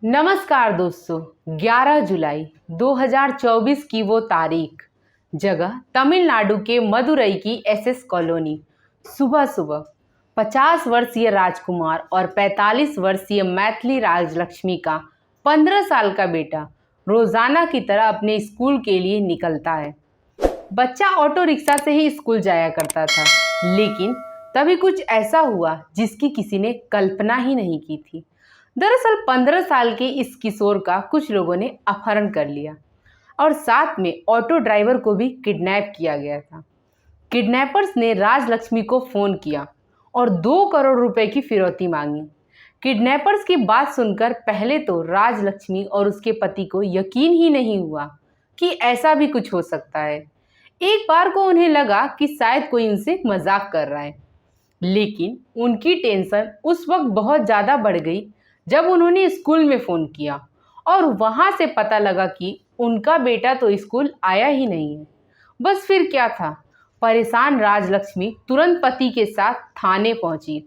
नमस्कार दोस्तों, 11 जुलाई 2024 की वो तारीख, जगह तमिलनाडु के मदुरई की एसएस कॉलोनी। सुबह सुबह 50 वर्षीय राजकुमार और 45 वर्षीय मैथिली राजलक्ष्मी का 15 साल का बेटा रोजाना की तरह अपने स्कूल के लिए निकलता है। बच्चा ऑटो रिक्शा से ही स्कूल जाया करता था, लेकिन तभी कुछ ऐसा हुआ जिसकी किसी ने कल्पना ही नहीं की थी। दरअसल 15 साल के इस किशोर का कुछ लोगों ने अपहरण कर लिया और साथ में ऑटो ड्राइवर को भी किडनैप किया गया था। किडनैपर्स ने राजलक्ष्मी को फ़ोन किया और 2 करोड़ रुपए की फिरौती मांगी। किडनैपर्स की बात सुनकर पहले तो राजलक्ष्मी और उसके पति को यकीन ही नहीं हुआ कि ऐसा भी कुछ हो सकता है। एक बार को उन्हें लगा कि शायद कोई उनसे मजाक कर रहा है, लेकिन उनकी टेंशन उस वक्त बहुत ज़्यादा बढ़ गई जब उन्होंने स्कूल में फ़ोन किया और वहाँ से पता लगा कि उनका बेटा तो स्कूल आया ही नहीं है। बस फिर क्या था, परेशान राजलक्ष्मी तुरंत पति के साथ थाने पहुंची।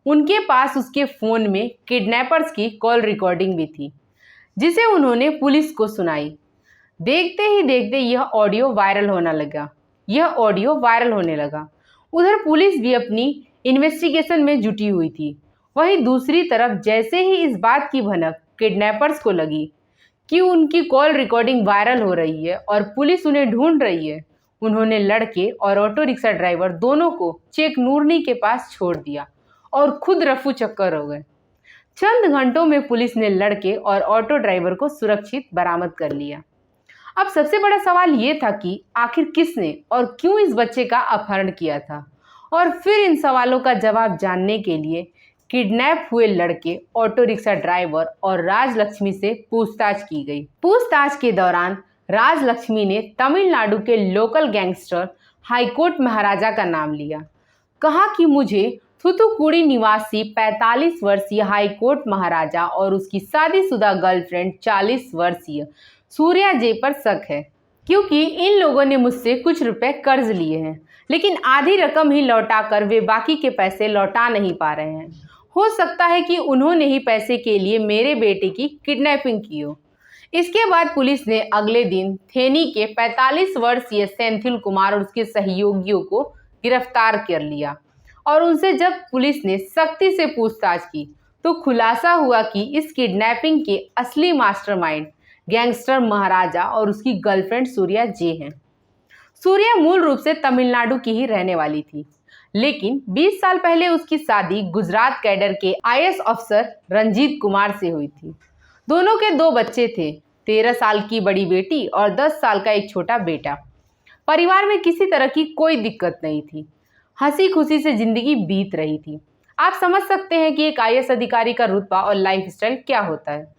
उनके पास उसके फ़ोन में किडनैपर्स की कॉल रिकॉर्डिंग भी थी, जिसे उन्होंने पुलिस को सुनाई। देखते ही देखते यह ऑडियो वायरल होने लगा। उधर पुलिस भी अपनी इन्वेस्टिगेशन में जुटी हुई थी। वहीं दूसरी तरफ जैसे ही इस बात की भनक किडनैपर्स को लगी कि उनकी कॉल रिकॉर्डिंग वायरल हो रही है और पुलिस उन्हें ढूंढ रही है, उन्होंने लड़के और ऑटो रिक्शा ड्राइवर दोनों को चेक नूरनी के पास छोड़ दिया और खुद रफू चक्कर हो गए। चंद घंटों में पुलिस ने लड़के और ऑटो ड्राइवर को सुरक्षित बरामद कर लिया। अब सबसे बड़ा सवाल ये था कि आखिर किसने और क्यों इस बच्चे का अपहरण किया था, और फिर इन सवालों का जवाब जानने के लिए किडनैप हुए लड़के, ऑटो रिक्शा ड्राइवर और राजलक्ष्मी से पूछताछ की गई। पूछताछ के दौरान राजलक्ष्मी ने तमिलनाडु के लोकल गैंगस्टर हाईकोर्ट महाराजा का नाम लिया। कहा कि मुझे थूथुकुड़ी निवासी 45 वर्षीय हाईकोर्ट महाराजा और उसकी शादीशुदा गर्लफ्रेंड 40 वर्षीय सूर्या जे पर शक है, क्योंकि इन लोगों ने मुझसे कुछ रुपए कर्ज लिए हैं, लेकिन आधी रकम ही लौटाकर वे बाकी के पैसे लौटा नहीं पा रहे हैं। हो सकता है कि उन्होंने ही पैसे के लिए मेरे बेटे की किडनैपिंग की हो। इसके बाद पुलिस ने अगले दिन थेनी के 45 वर्षीय सेंथिल कुमार और उसके सहयोगियों को गिरफ्तार कर लिया और उनसे जब पुलिस ने सख्ती से पूछताछ की तो खुलासा हुआ कि इस किडनैपिंग के असली मास्टरमाइंड गैंगस्टर महाराजा और उसकी गर्लफ्रेंड सूर्या जे हैं। सूर्या मूल रूप से तमिलनाडु की ही रहने वाली थी, लेकिन 20 साल पहले उसकी शादी गुजरात कैडर के आईएएस अफसर रंजीत कुमार से हुई थी। दोनों के 2 बच्चे थे, 13 साल की बड़ी बेटी और 10 साल का एक छोटा बेटा। परिवार में किसी तरह की कोई दिक्कत नहीं थी, हंसी खुशी से जिंदगी बीत रही थी। आप समझ सकते हैं कि एक आईएएस अधिकारी का रुतबा और लाइफस्टाइल क्या होता है।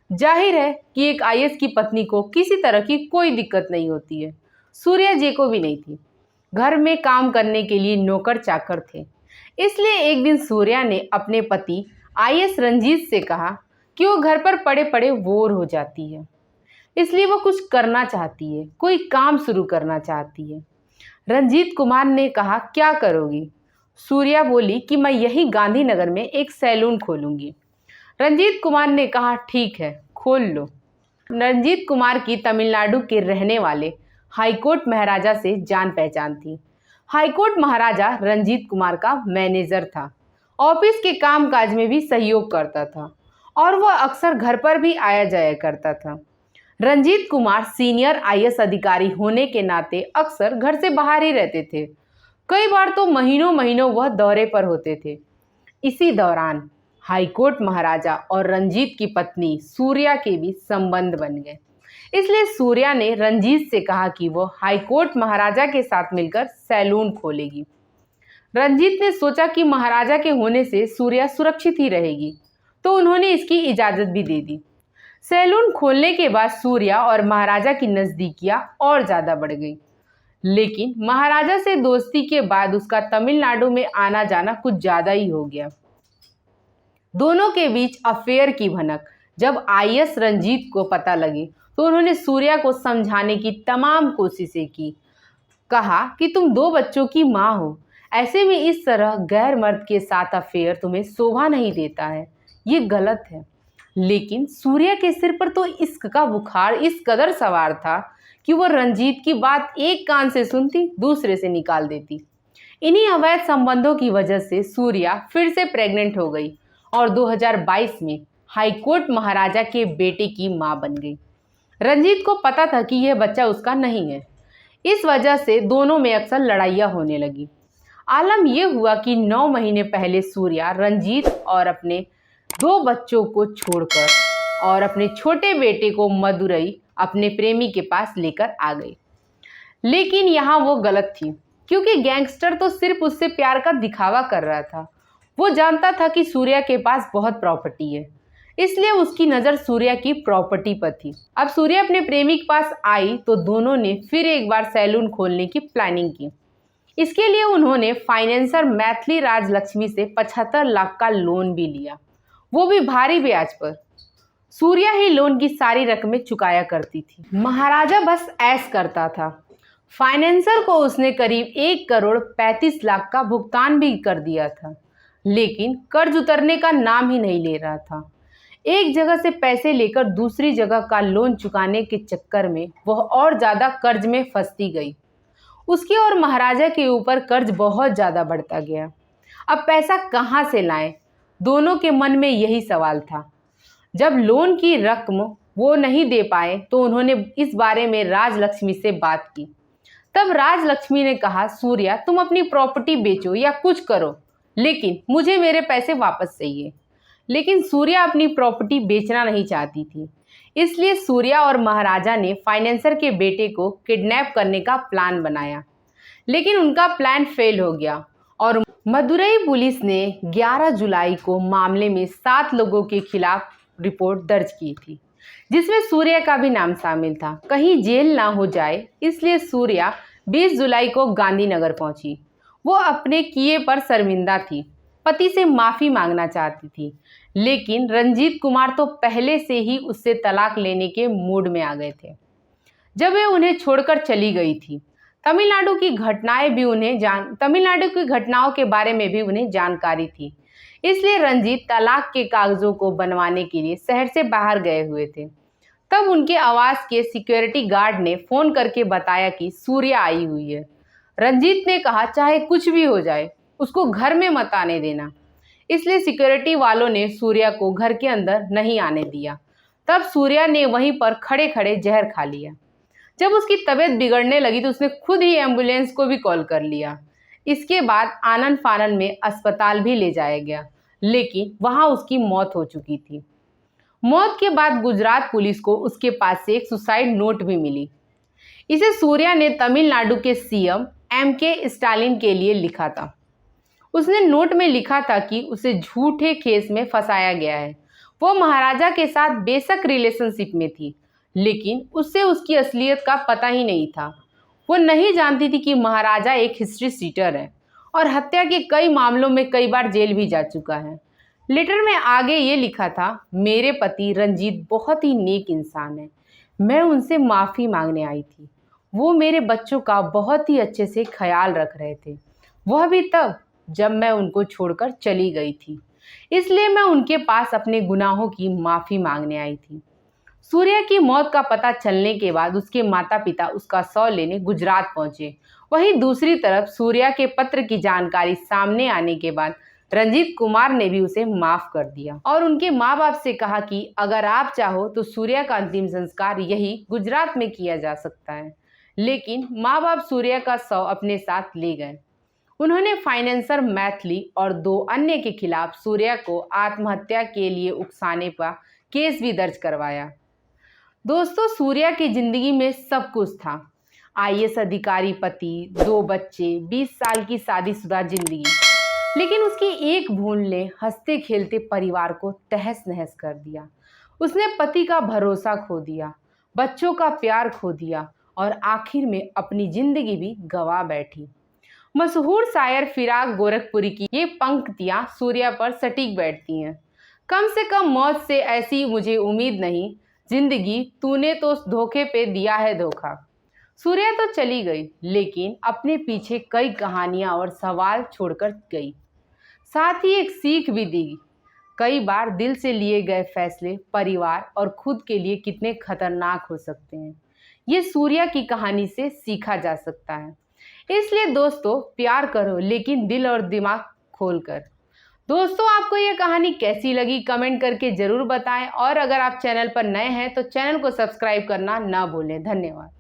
जाहिर है कि एक आईएएस की पत्नी को किसी तरह की कोई दिक्कत नहीं होती है। सूर्या जी को भी नहीं थी। घर में काम करने के लिए नौकर चाकर थे। इसलिए एक दिन सूर्या ने अपने पति आईएएस रंजीत से कहा कि वो घर पर पड़े पड़े बोर हो जाती है, इसलिए वो कुछ करना चाहती है, कोई काम शुरू करना चाहती है। रंजीत कुमार ने कहा, क्या करोगी? सूर्या बोली कि मैं यही गांधीनगर में एक सैलून खोलूंगी। रंजीत कुमार ने कहा, ठीक है, खोल लो। रंजीत कुमार की तमिलनाडु के रहने वाले हाईकोर्ट महाराजा से जान पहचान थी। हाईकोर्ट महाराजा रंजीत कुमार का मैनेजर था, ऑफिस के कामकाज में भी सहयोग करता था और वह अक्सर घर पर भी आया जाया करता था। रंजीत कुमार सीनियर आईएएस अधिकारी होने के नाते अक्सर घर से बाहर ही रहते थे। कई बार तो महीनों महीनों वह दौरे पर होते थे। इसी दौरान हाईकोर्ट महाराजा और रंजीत की पत्नी सूर्या के भी संबंध बन गए। इसलिए सूर्या ने रंजीत से कहा कि वो हाईकोर्ट महाराजा के साथ मिलकर सैलून खोलेगी। रंजीत ने सोचा कि महाराजा के होने से सूर्या सुरक्षित ही रहेगी, तो उन्होंने इसकी इजाज़त भी दे दी। सैलून खोलने के बाद सूर्या और महाराजा की नज़दीकियाँ और ज़्यादा बढ़ गई, लेकिन महाराजा से दोस्ती के बाद उसका तमिलनाडु में आना जाना कुछ ज़्यादा ही हो गया। दोनों के बीच अफेयर की भनक जब आईएएस रंजीत को पता लगी तो उन्होंने सूर्या को समझाने की तमाम कोशिशें की। कहा कि तुम 2 बच्चों की माँ हो, ऐसे में इस तरह गैर मर्द के साथ अफेयर तुम्हें शोभा नहीं देता है, ये गलत है। लेकिन सूर्या के सिर पर तो इश्क का बुखार इस कदर सवार था कि वो रंजीत की बात एक कान से सुनती, दूसरे से निकाल देती। इन्हीं अवैध संबंधों की वजह से सूर्या फिर से प्रेग्नेंट हो गई और 2022 में हाईकोर्ट महाराजा के बेटे की मां बन गई। रंजीत को पता था कि यह बच्चा उसका नहीं है। इस वजह से दोनों में अक्सर लड़ाइयाँ होने लगी। आलम यह हुआ कि 9 महीने पहले सूर्या रंजीत और अपने 2 बच्चों को छोड़कर और अपने छोटे बेटे को मदुरई अपने प्रेमी के पास लेकर आ गई। लेकिन यहाँ वो गलत थी, क्योंकि गैंगस्टर तो सिर्फ उससे प्यार का दिखावा कर रहा था। वो जानता था कि सूर्या के पास बहुत प्रॉपर्टी है, इसलिए उसकी नज़र सूर्या की प्रॉपर्टी पर थी। अब सूर्या अपने प्रेमी के पास आई तो दोनों ने फिर एक बार सैलून खोलने की प्लानिंग की। इसके लिए उन्होंने फाइनेंसर मैथिली राजलक्ष्मी से 75 लाख का लोन भी लिया, वो भी भारी ब्याज पर। सूर्या ही लोन की सारी रकमें चुकाया करती थी। महाराजा बस ऐश करता था। फाइनेंसर को उसने करीब 1 करोड़ 35 लाख का भुगतान भी कर दिया था, लेकिन कर्ज उतरने का नाम ही नहीं ले रहा था। एक जगह से पैसे लेकर दूसरी जगह का लोन चुकाने के चक्कर में वह और ज़्यादा कर्ज में फंसती गई। उसके और महाराजा के ऊपर कर्ज बहुत ज़्यादा बढ़ता गया। अब पैसा कहाँ से लाएं? दोनों के मन में यही सवाल था। जब लोन की रकम वो नहीं दे पाए तो उन्होंने इस बारे में राजलक्ष्मी से बात की। तब राजलक्ष्मी ने कहा, सूर्या तुम अपनी प्रॉपर्टी बेचो या कुछ करो, लेकिन मुझे मेरे पैसे वापस चाहिए। लेकिन सूर्या अपनी प्रॉपर्टी बेचना नहीं चाहती थी, इसलिए सूर्या और महाराजा ने फाइनेंसर के बेटे को किडनैप करने का प्लान बनाया। लेकिन उनका प्लान फेल हो गया और मदुरई पुलिस ने 11 जुलाई को मामले में 7 लोगों के खिलाफ रिपोर्ट दर्ज की थी, जिसमें सूर्या का भी नाम शामिल था। कहीं जेल ना हो जाए इसलिए सूर्या 20 जुलाई को गांधीनगर पहुंची। वो अपने किए पर शर्मिंदा थी, पति से माफ़ी मांगना चाहती थी, लेकिन रंजीत कुमार तो पहले से ही उससे तलाक लेने के मूड में आ गए थे जब वे उन्हें छोड़कर चली गई थी। तमिलनाडु की घटनाओं के बारे में भी उन्हें जानकारी थी, इसलिए रंजीत तलाक के कागजों को बनवाने के लिए शहर से बाहर गए हुए थे। तब उनके आवास के सिक्योरिटी गार्ड ने फ़ोन करके बताया कि सूर्या आई हुई है। रंजीत ने कहा, चाहे कुछ भी हो जाए उसको घर में मत आने देना। इसलिए सिक्योरिटी वालों ने सूर्या को घर के अंदर नहीं आने दिया। तब सूर्या ने वहीं पर खड़े खड़े जहर खा लिया। जब उसकी तबीयत बिगड़ने लगी तो उसने खुद ही एम्बुलेंस को भी कॉल कर लिया। इसके बाद आनन फानन में अस्पताल भी ले जाया गया, लेकिन वहां उसकी मौत हो चुकी थी। मौत के बाद गुजरात पुलिस को उसके पास से एक सुसाइड नोट भी मिली। इसे सूर्या ने तमिलनाडु के सीएम MK स्टालिन के लिए लिखा था। उसने नोट में लिखा था कि उसे झूठे केस में फंसाया गया है। वो महाराजा के साथ बेशक रिलेशनशिप में थी, लेकिन उससे उसकी असलियत का पता ही नहीं था। वो नहीं जानती थी कि महाराजा एक हिस्ट्री सीटर है और हत्या के कई मामलों में कई बार जेल भी जा चुका है। लेटर में आगे ये लिखा था, मेरे पति रंजीत बहुत ही नेक इंसान है। मैं उनसे माफ़ी मांगने आई थी। वो मेरे बच्चों का बहुत ही अच्छे से ख्याल रख रहे थे, वह भी तब जब मैं उनको छोड़कर चली गई थी। इसलिए मैं उनके पास अपने गुनाहों की माफ़ी मांगने आई थी। सूर्या की मौत का पता चलने के बाद उसके माता पिता उसका शव लेने गुजरात पहुंचे। वहीं दूसरी तरफ सूर्या के पत्र की जानकारी सामने आने के बाद रंजीत कुमार ने भी उसे माफ़ कर दिया और उनके माँ बाप से कहा कि अगर आप चाहो तो सूर्या का अंतिम संस्कार यही गुजरात में किया जा सकता है। लेकिन माँ बाप सूर्या का शव अपने साथ ले गए। उन्होंने फाइनेंसर मैथिली और 2 अन्य के खिलाफ सूर्या को आत्महत्या के लिए उकसाने का केस भी दर्ज करवाया। दोस्तों, सूर्या की जिंदगी में सब कुछ था। IAS अधिकारी पति, 2 बच्चे, 20 साल की शादीशुदा जिंदगी। लेकिन उसकी एक भूल ने हंसते खेलते परिवार को तहस नहस कर दिया। उसने पति का भरोसा खो दिया, बच्चों का प्यार खो दिया और आखिर में अपनी जिंदगी भी गंवा बैठी। मशहूर शायर फिराक गोरखपुरी की ये पंक्तियाँ सूर्या पर सटीक बैठती हैं। कम से कम मौत से ऐसी मुझे उम्मीद नहीं, जिंदगी तूने तो धोखे पे दिया है धोखा। सूर्या तो चली गई, लेकिन अपने पीछे कई कहानियाँ और सवाल छोड़कर गई। साथ ही एक सीख भी दी, कई बार दिल से लिए गए फैसले परिवार और खुद के लिए कितने खतरनाक हो सकते हैं, ये सूर्या की कहानी से सीखा जा सकता है। इसलिए दोस्तों, प्यार करो लेकिन दिल और दिमाग खोलकर। दोस्तों, आपको ये कहानी कैसी लगी कमेंट करके ज़रूर बताएं, और अगर आप चैनल पर नए हैं तो चैनल को सब्सक्राइब करना ना भूलें। धन्यवाद।